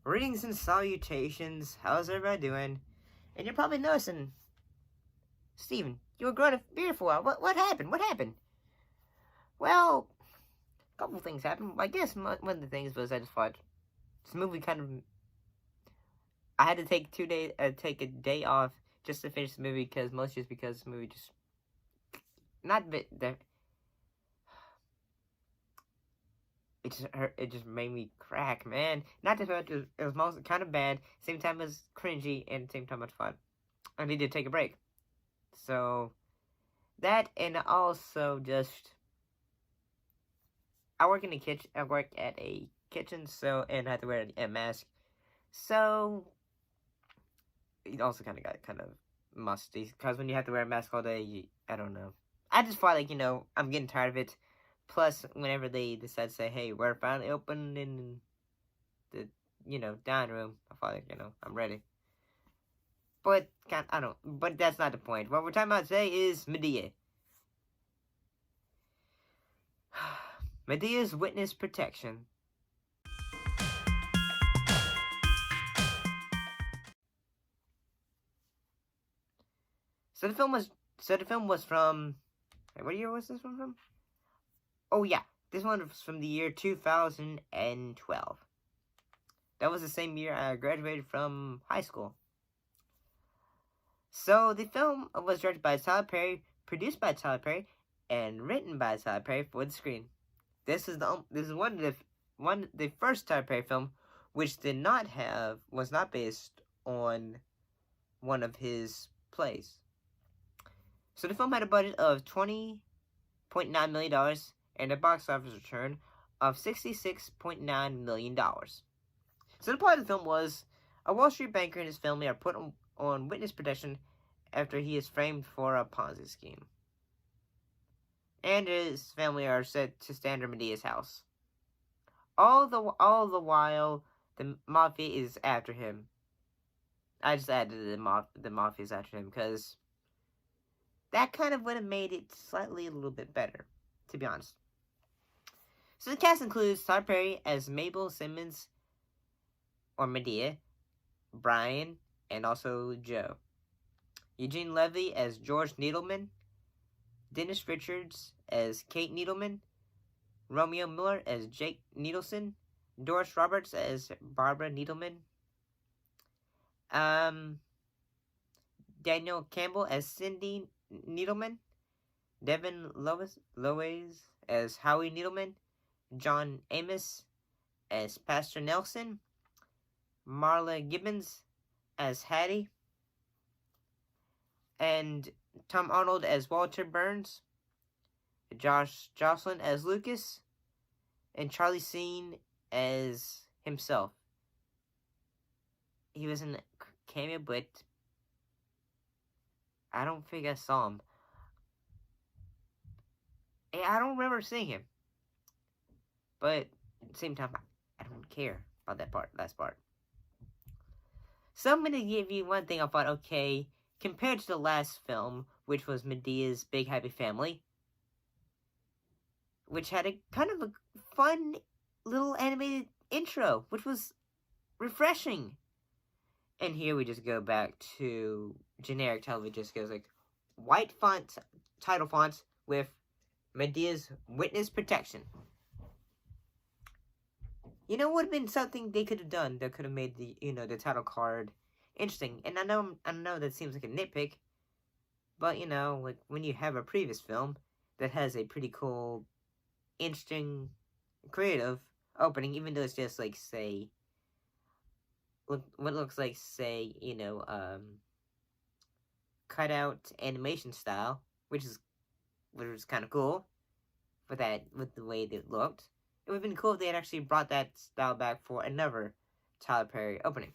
Greetings and salutations. How's everybody doing? And you're probably noticing, Steven, you were growing a beard for a while. What happened? What happened? Well, a couple things happened. I guess one of the things was I just thought this movie kind of. I had to take take a day off just to finish the movie because the movie just not bit that. It just hurt. It just made me crack, man. Not just it was mostly kind of bad. Same time as cringy, and at the same time much fun. I needed to take a break. So that, and also just I work in the kitchen. I work at a kitchen, so and I have to wear a mask. So it also kind of got musty because when you have to wear a mask all day, I don't know. I just felt like I'm getting tired of it. Plus, whenever they decide to say, "Hey, we're finally open in the dining room," I felt like I'm ready. But I don't. But that's not the point. What we're talking about today is Madeas. Madea's witness protection. So the film was from. What year was this one from? Oh yeah, this one was from the year 2012. That was the same year I graduated from high school. So the film was directed by Tyler Perry, produced by Tyler Perry, and written by Tyler Perry for the screen. This is one of the first Tyler Perry film which was not based on one of his plays. So the film had a budget of $20.9 million and a box office return of $66.9 million. So the plot of the film was a Wall Street banker and his family are put on witness protection after he is framed for a Ponzi scheme. And his family are set to stand at Madea's house. All the while, the mafia is after him. I just added the mafia is after him because that kind of would have made it slightly a little bit better, to be honest. So the cast includes Tyler Perry as Mabel Simmons, or Maydea, Brian, and also Joe. Eugene Levy as George Needleman, Dennis Richards as Kate Needleman, Romeo Miller as Jake Needleson, Doris Roberts as Barbara Needleman, Daniel Campbell as Cindy Needleman, Devin Loes as Howie Needleman, John Amos as Pastor Nelson, Marla Gibbons as Hattie, and Tom Arnold as Walter Burns, Josh Jocelyn as Lucas, and Charlie Sheen as himself. He was in a cameo, but I don't think I saw him. I don't remember seeing him. But at the same time, I don't care about that last part. So I'm going to give you one thing I thought, okay, compared to the last film, which was Madea's Big Happy Family, which had a kind of a fun little animated intro, which was refreshing. And here we just go back to generic television, just goes like white title fonts with Madea's witness protection. It would have been something they could have done that could have made the title card interesting. And I know that seems like a nitpick, but like when you have a previous film that has a pretty cool, interesting, creative opening, even though it's just like what looks like cutout animation style, which was kind of cool with the way it looked. It would have been cool if they had actually brought that style back for another Tyler Perry opening.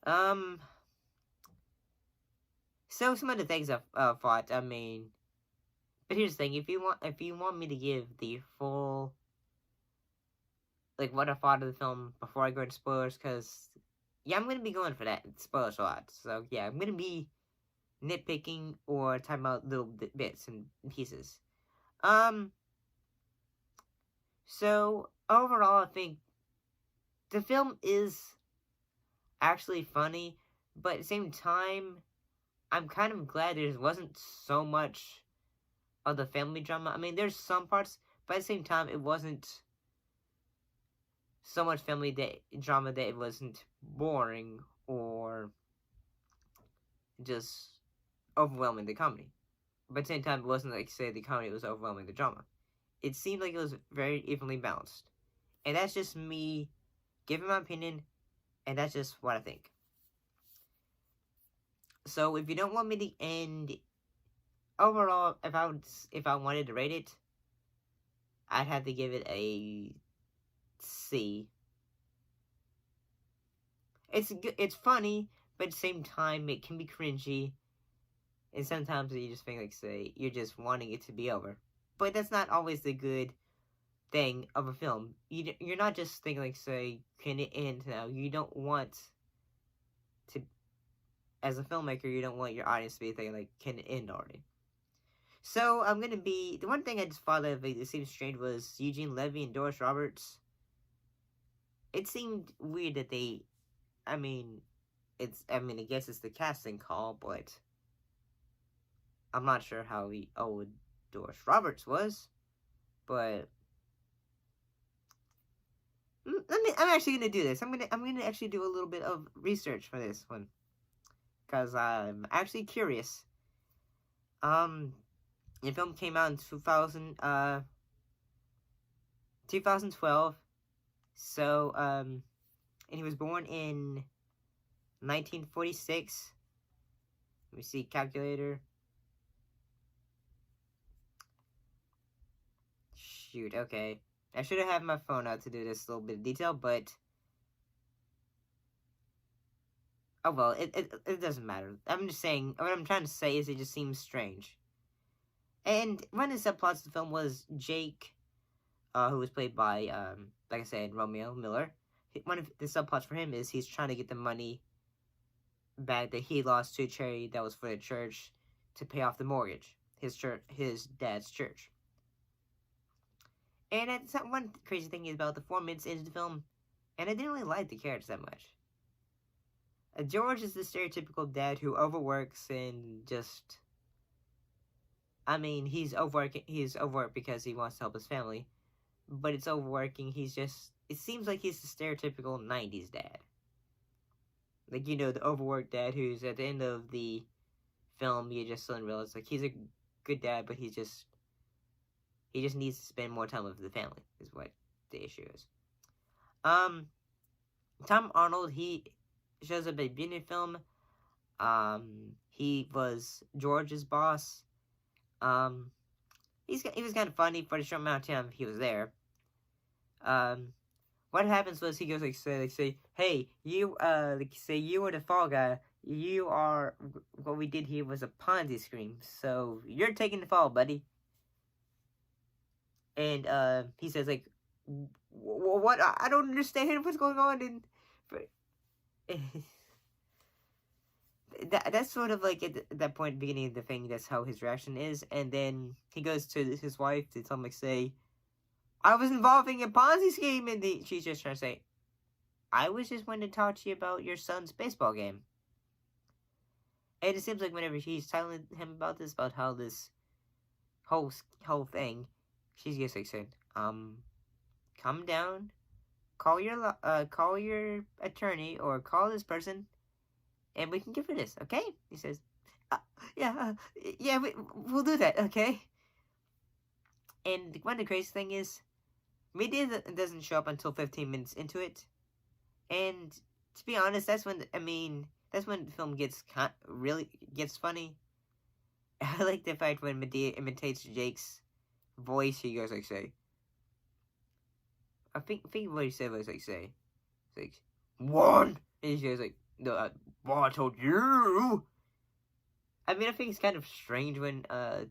So some of the things I thought, but here's the thing: if you want me to give the full, like what I thought of the film before I go into spoilers, because I'm gonna be going for that spoilers a lot. So yeah, I'm gonna be nitpicking or talking about little bits and pieces. So overall, I think the film is actually funny, but at the same time, I'm kind of glad there wasn't so much of the family drama. I mean, there's some parts, but at the same time, it wasn't so much drama that it wasn't boring or just overwhelming the comedy. But at the same time, it wasn't like, say, the comedy was overwhelming the drama. It seemed like it was very evenly balanced. And that's just me giving my opinion, and that's just what I think. So if you don't want me to end overall, if I wanted to rate it, I'd have to give it a C. It's funny, but at the same time, it can be cringy, and sometimes you just think like, say, you're just wanting it to be over. But that's not always the good thing of a film. You're not just thinking like, say, can it end now? You don't want to, as a filmmaker, you don't want your audience to be thinking like, can it end already? So I'm gonna be the one thing I just thought of that seemed strange was Eugene Levy and Doris Roberts. It seemed weird that they, I mean, I guess it's the casting call, but I'm not sure how old Doris Roberts was, but I'm actually gonna do this. I'm gonna actually do a little bit of research for this one because I'm actually curious. The film came out in 2012. So and he was born in 1946. Let me see, calculator. Shoot, okay. I should have had my phone out to do this little bit of detail, but oh well, it doesn't matter. I'm just saying, what I'm trying to say is it just seems strange. And one of the subplots of the film was Jake, who was played by, like I said, Romeo Miller. One of the subplots for him is he's trying to get the money back that he lost to a charity that was for the church to pay off the mortgage, his dad's church. And that's one crazy thing is about the 4 minutes into the film, and I didn't really like the characters that much. George is the stereotypical dad who overworks and just, I mean, he's overworked because he wants to help his family, but it's overworking. It seems like he's the stereotypical 90s dad. Like, the overworked dad who's at the end of the film, you just suddenly realize, like, he's a good dad, but he just needs to spend more time with the family, is what the issue is. Tom Arnold, he shows up at the beginning of the film. He was George's boss. He was kind of funny for the short amount of time he was there. What happens was he goes say, hey, you you were the fall guy. What we did here was a Ponzi scheme, so you're taking the fall, buddy. And he says like, what? I don't understand what's going on. And that's sort of like at that point, at the beginning of the thing. That's how his reaction is, and then he goes to his wife to tell him like, say, I was involved in a Ponzi scheme, and she's just trying to say, I was just wanting to talk to you about your son's baseball game. And it seems like whenever he's telling him about this, about how this whole thing, she's just like saying, calm down, call your attorney or call this person, and we can get rid of this, okay? He says, yeah, we'll do that, okay? And one of the crazy thing is, Maydea doesn't show up until 15 minutes into it, and to be honest, that's when the film really gets funny. I like the fact when Madea imitates Jake's voice, he goes like, say, I think what he said was like, say, it's like, one, and he goes like, no, well, I told you. I mean, I think it's kind of strange when Tyler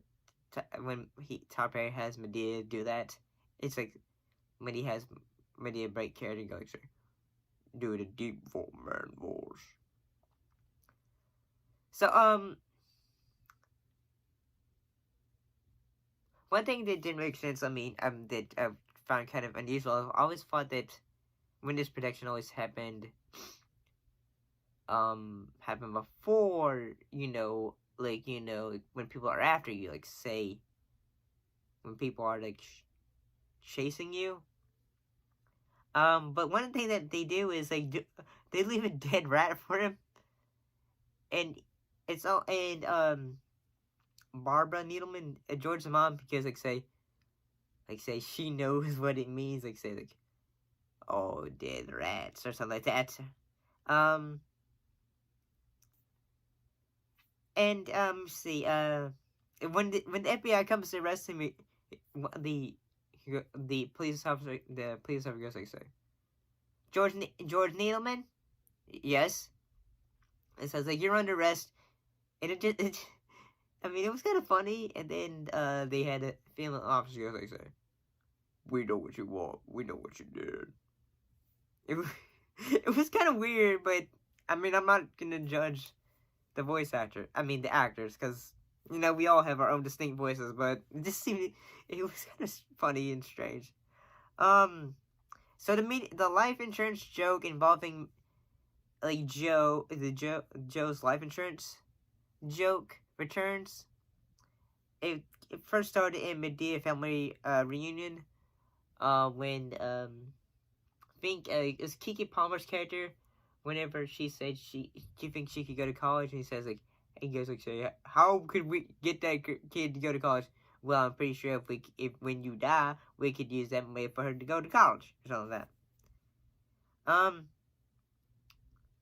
Perry has Madea do that. It's like when he has Madea break character and go like, say, do it a deep man voice. So one thing that didn't make sense, that I found kind of unusual, I always thought that witness protection always happened before, when people are after you, like say when people are like chasing you. But one thing that they do is they leave a dead rat for him, and it's all and Barbara Needleman, George's mom, because say she knows what it means, oh, dead rats or something like that. Um, and see, when the FBI comes to arrest him, the police officer goes George Needleman, yes, it says you're under arrest, and I mean, it was kind of funny, and then they had a female officer goes we know what you want, we know what you did. It was kind of weird, but I mean, I'm not gonna judge the voice actor. I mean, the actors, because we all have our own distinct voices, but it was kind of funny and strange. So the life insurance joke involving Joe's life insurance joke returns. It first started in Madea family reunion, when I think it was Kiki Palmer's character. Whenever she said she thinks she could go to college, and he goes say, how could we get that kid to go to college? Well, I'm pretty sure if when you die, we could use that money for her to go to college or something like that.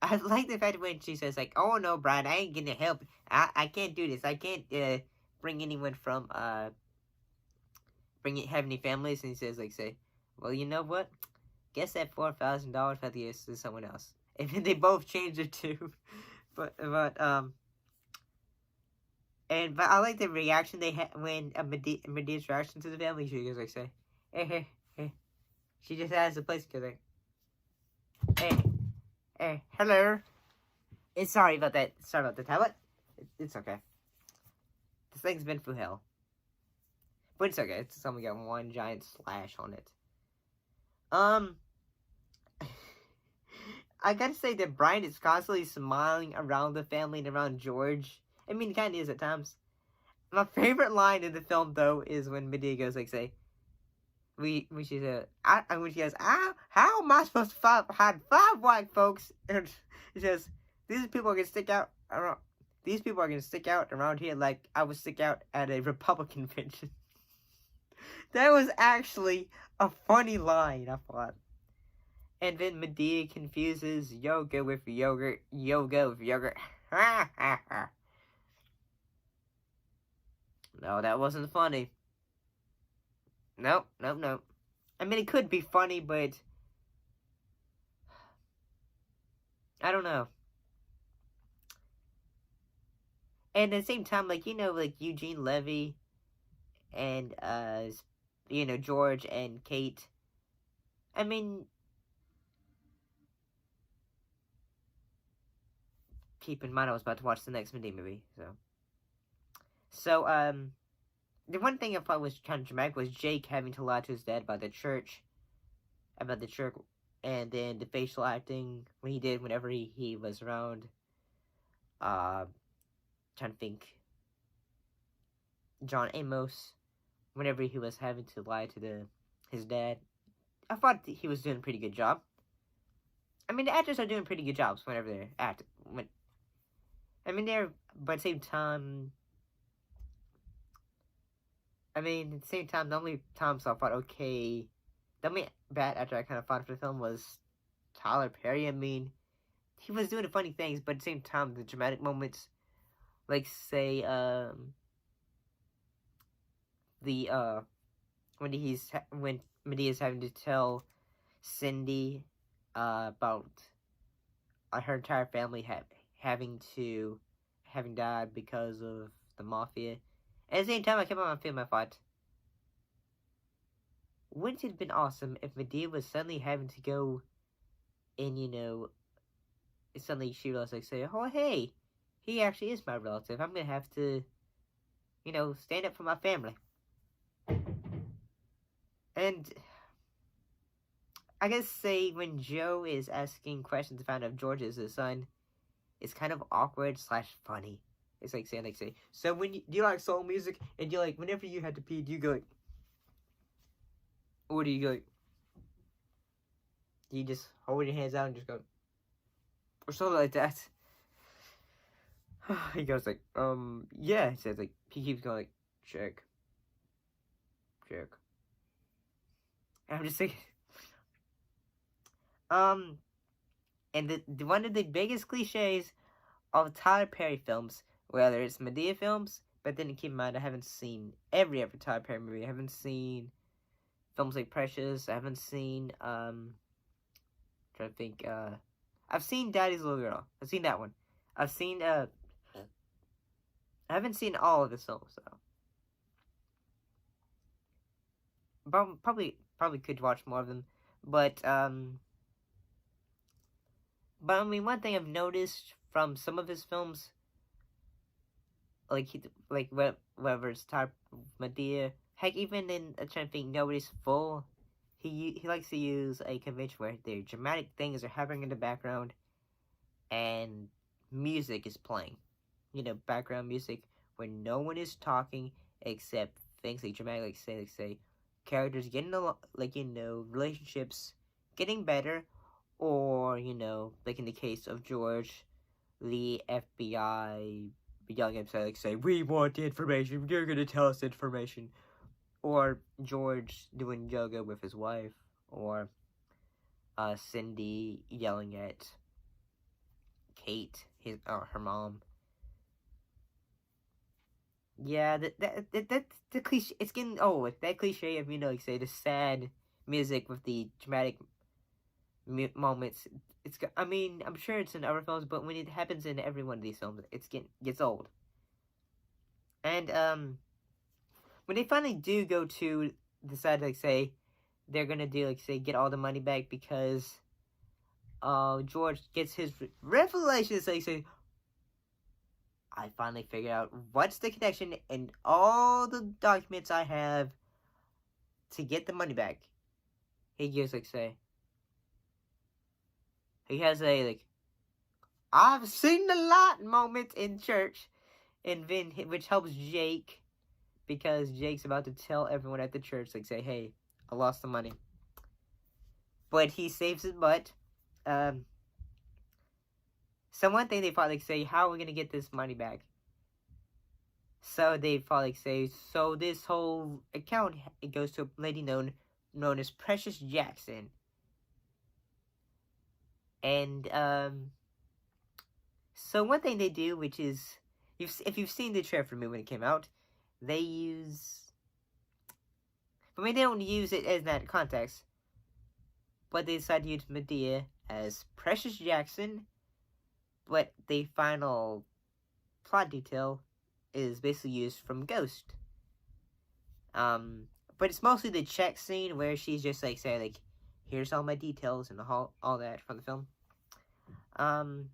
I like the fact when she says oh no, Brian, I ain't gonna help. I can't do this. I can't bring anyone from have any families. And he says say, well, you know what? Guess that $4,000 for the year to someone else. And then they both changed it too. but I like the reaction they had when Medea's reaction to the family. She goes say, hey. She just has a place to go hey, hello. Sorry about that. Sorry about the tablet. It's okay. This thing's been through hell. But it's okay. It's only got one giant slash on it. I gotta say that Brian is constantly smiling around the family and around George. I mean, it kind of is at times. My favorite line in the film, though, is when Madea goes when she says, when she goes, how am I supposed to hide 5 white folks? And she says, these people are gonna stick out around. These people are gonna stick out around here like I would stick out at a Republican convention. That was actually a funny line, I thought. And then Madea confuses yoga with yogurt. Yoga with yogurt. No, that wasn't funny. Nope. I mean, it could be funny, but I don't know. And at the same time, Eugene Levy and George and Kate. I mean, keep in mind I was about to watch the next Madea movie, so the one thing I thought was kind of dramatic was Jake having to lie to his dad about the church, and then the facial acting when he did whenever he was around. Trying to think. John Amos, whenever he was having to lie to his dad, I thought he was doing a pretty good job. I mean, the actors are doing pretty good jobs whenever they're acting. But at the same time, the only times I thought, okay, the only bad actor I kind of thought for the film was Tyler Perry. I mean, he was doing the funny things, but at the same time, the dramatic moments, say, when Madea's having to tell Cindy about her entire family having died because of the mafia. At the same time, I kept on feeling my thought, wouldn't it have been awesome if Madea was suddenly having to go and, suddenly she realized, say, oh, hey, he actually is my relative. I'm going to have to, stand up for my family. And I guess say when Joe is asking questions to find out if George is his son, it's kind of awkward / funny. It's like saying like say, so when do you like soul music? And you like whenever you had to pee, do you go like, or do you go like, do you just hold your hands out and just go, or something like that? He goes like, yeah. He says like, he keeps going like, check. And I'm just thinking, and one of the biggest cliches of Tyler Perry films, whether it's Madea films, but then keep in mind I haven't seen every Tyler Perry movie. I haven't seen films like Precious. I haven't seen trying to think. I've seen Daddy's Little Girl. I've seen that one. I've seen I haven't seen all of his films though. Probably could watch more of them, but I mean one thing I've noticed from some of his films, like whether it's type Madeas, heck even in a trying to think Nobody's Full, he likes to use a convention where the dramatic things are happening in the background, and music is playing, background music where no one is talking except things like dramatic, like say characters getting along, relationships getting better, or like in the case of George, the FBI yelling at him, say, we want the information, you're gonna tell us information, or George doing yoga with his wife, or Cindy yelling at Kate, her mom. Yeah, that's the cliche. It's getting old. That cliche of say the sad music with the dramatic moments. I mean, I'm sure it's in other films, but when it happens in every one of these films, gets old. And when they finally do go to decide say they're gonna do say get all the money back because George gets his revelation, say I finally figured out what's the connection in all the documents I have to get the money back. He gives say he has a I've seen a lot moment in church, and then which helps Jake because Jake's about to tell everyone at the church say, hey, I lost the money, but he saves his butt. So one thing they probably say, how are we gonna get this money back? So they probably say, so this whole account, it goes to a lady known as Precious Jackson. And so one thing they do, which is, if you've seen the trailer for me when it came out, they use, I mean they don't use it as that context, but they decide to use Madeas as Precious Jackson, but the final plot detail is basically used from Ghost. But it's mostly the check scene where she's just saying here's all my details and all that from the film. And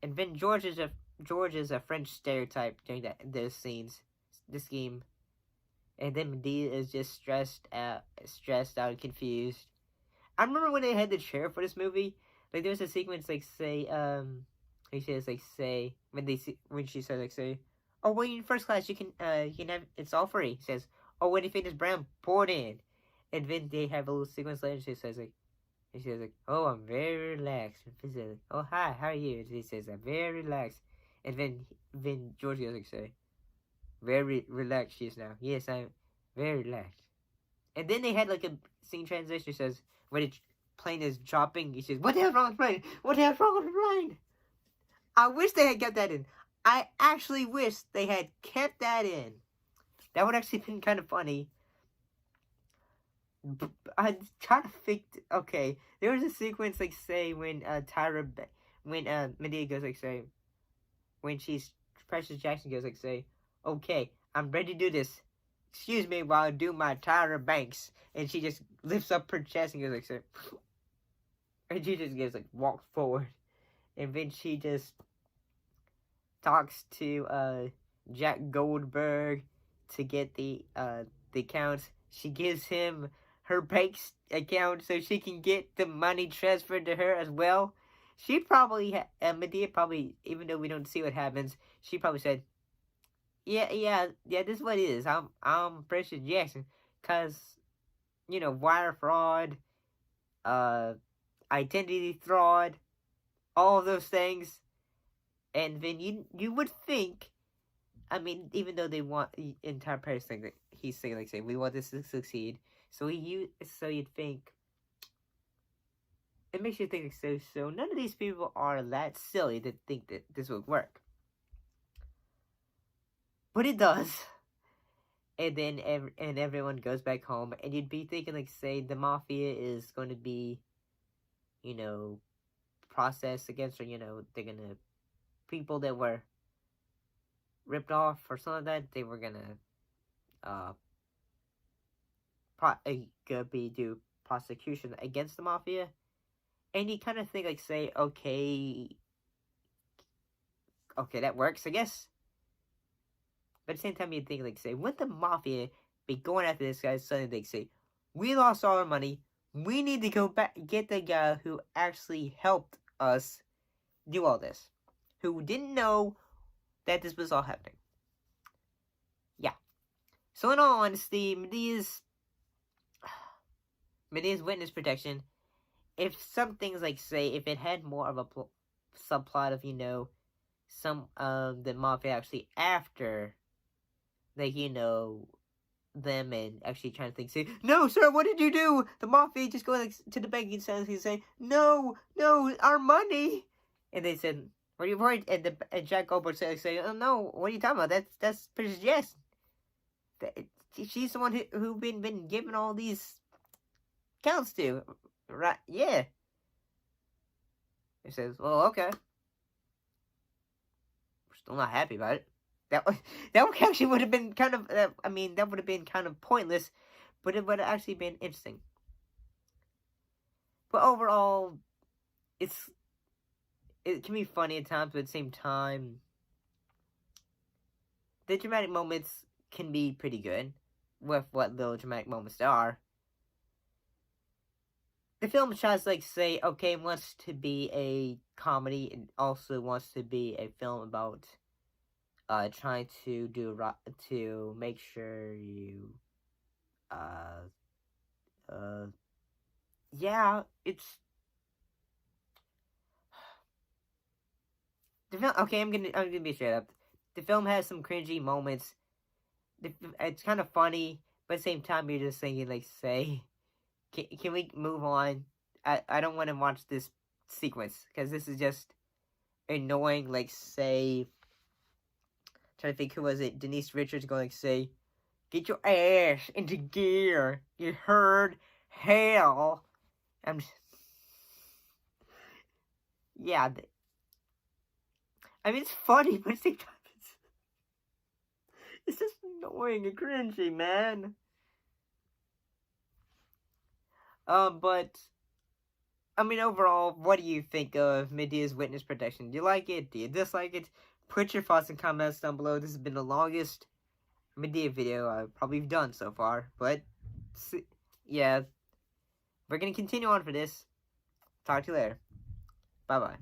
then George is a French stereotype during those scenes, the scheme, and then Madeas is just stressed out and confused. I remember when they had the chair for this movie, there was a sequence he says say when she says say, oh, when you're in first class you can have, it's all free. He says, oh, when you finish brown, pour it in. And then they have a little sequence later. She says oh, I'm very relaxed. And he says oh, hi, how are you? And he says I'm very relaxed. And then George goes say, very relaxed she is now. Yes, I'm very relaxed. And then they had a scene transition. He says when the plane is dropping, he says, what the hell's wrong with the plane? What the hell's wrong with the plane? I wish they had kept that in. I actually wish they had kept that in. That would actually been kind of funny. But I'm trying to think. Okay, there was a sequence say when Madeas goes say when Precious Jackson goes say, okay, I'm ready to do this. Excuse me while I do my Tyra Banks, and she just lifts up her chest and goes say, and she just gets walks forward, and then she just talks to Jack Goldberg to get the accounts. She gives him her bank account so she can get the money transferred to her as well. She probably, Madea probably, even though we don't see what happens, she probably said, yeah, this is what it is. I'm Precious Jackson, cause wire fraud, uh, identity fraud, all of those things, and then you would think. I mean, even though they want the entire person that he's saying, like, say, we want this to succeed, so you'd think it makes you think so. None of these people are that silly to think that this would work, but it does. And then everyone goes back home, and you'd be thinking, like, say, the mafia is going to be, you know, processed against, or they're gonna people that were ripped off or something like that. They were gonna do prosecution against the mafia, and you kind of think, like, say, okay, that works, I guess. But at the same time, you think, like, say, wouldn't the mafia be going after this guy? Suddenly they say, we lost all our money. We need to go back get the guy who actually helped us do all this, who didn't know that this was all happening. Yeah. So in all honesty, Madea's witness protection, if some things, like, say, if it had more of a subplot of, some of the mafia actually after, like, them and actually trying to say, no, sir, what did you do? The mafia just going, like, to the banking center and say, no, our money. And they said, what are you worried? And Jack Goldberg said, oh, no, what are you talking about? That's Princess Jess. She's the one who been given all these counts to, right? Yeah. He says, well, okay. We're still not happy about it. That actually would have been kind of, that would have been kind of pointless, but it would have actually been interesting. But overall, it can be funny at times, but at the same time, the dramatic moments can be pretty good, with what little dramatic moments there are. The film tries to, like, say, okay, it wants to be a comedy, and also wants to be a film about trying to to make sure you yeah, it's the film. Okay, I'm gonna be straight up. The film has some cringy moments. It's kind of funny, but at the same time, you're just thinking, like, say, can we move on? I don't want to watch this sequence, because this is just annoying. Like, say, trying to think, who was it? Denise Richards going, like, say, get your ass into gear. You heard? Hell. I'm just, yeah. I mean, it's funny, but at the same time, it's just annoying and cringy, man. But I mean, overall, what do you think of Madea's witness protection? Do you like it? Do you dislike it? Put your thoughts and comments down below. This has been the longest Madea video I've probably done so far, but yeah, we're gonna continue on for this. Talk to you later. Bye bye.